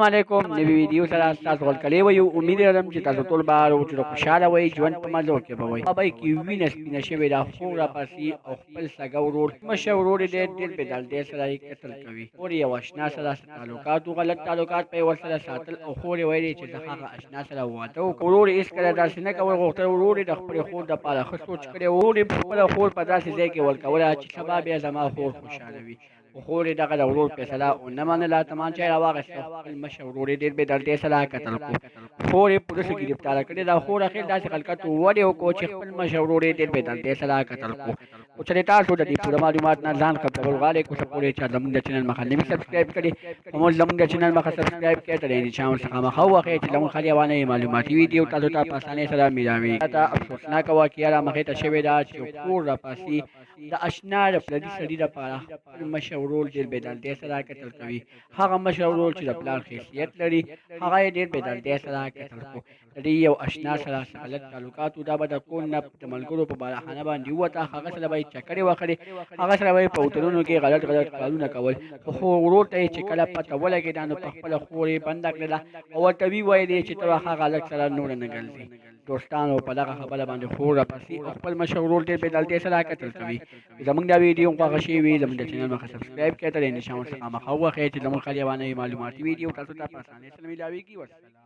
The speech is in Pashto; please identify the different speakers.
Speaker 1: علیکم نوی ویډیو سره تاسو ولکلی وي امید لرم چې تاسو ټول به روغ خوشاله وئ ژوند په مزو کې به وئ بابای کې وینه سپینه شوې ده خور راپسې او خپل سګه ورور مشر ورور یې ډېر بې دلدۍ سره یې قتل کوي خور یې یو اشنا سره تعلقات غلط تعلقات په یې ورسره ساتل او خور یې ویلې چې زه هغه اشنا سره واده وکړم ورور یې هېڅکله داسې نه کول غوښتل ورور یې د خپلې خور دپاره ښه سوچ کړی ورور یې خپله خور په داسې ځای کې ورکوله چې سبا بیا زما خور خوشحاله وي خو خور یې دغه د ورور فیصله ونه منله تمانچه یې راواخیسته خپل مشر ورور یې ډېر بې دردۍ سره قتل کړو خور یې پولیسو ګرفتاره کړې ده خور اخر داسې حرکت ولې وکړو چې خپل مشر ورور یې ډېر بې دردۍ سره قتل کړو خو چې تاسو د دې پوره معلومات نه ځان خبرول غواړئ کوښښ وکړئ چې زموږ د چینل مخه نوي سبسکرایب کړئ او موږ زموږ د چینل مخه سبسکرایب کړئ تر دې چې څخه مخه ووهئ چې زموږ خالي روانه معلوماتي ویډیو تاسو ته په اسانۍ سره میلاوي دا افسوسناکه واقعه رامخې ته شوې ده چې خور راپسې د اشنا د پردي سړي دپاره خپل مشر ورور ډېر بې دردۍ سره قتل کوي هغه مشر ورور چې د پلار حیثیت لري هغه یې ډېر بې دردۍ سره قتل کړو د دې یو اشنا سره غلط تعلقات و دا به د کور نه د ملګرو په بالاخانه باندې ووته هغه سره به یې چکرې وکړې هغه سره به یې په هوټلونو کې غلط کارونه کول خو ورور ته یې چې کله پته ولګېده نو په خپله خور یې بنده کړله او ورته ویې ویلې چې ته به هغه هلک سره نوره نه ګرځې دوستانو په دغه خبره باندې خور راپسې او خپل مشر ورور ډېر بې دلدۍ سره قتل کوي زموږ دا ویډیو خوښه شوې وي زموږ د چینل مخه سبسکرایب کړئ تر دې نشان ورڅخه مخه ووهئ چې زموږ خالي روانه معلوماتي ویډیو تاسو ته په اسانۍ سره میلاویږي والسلام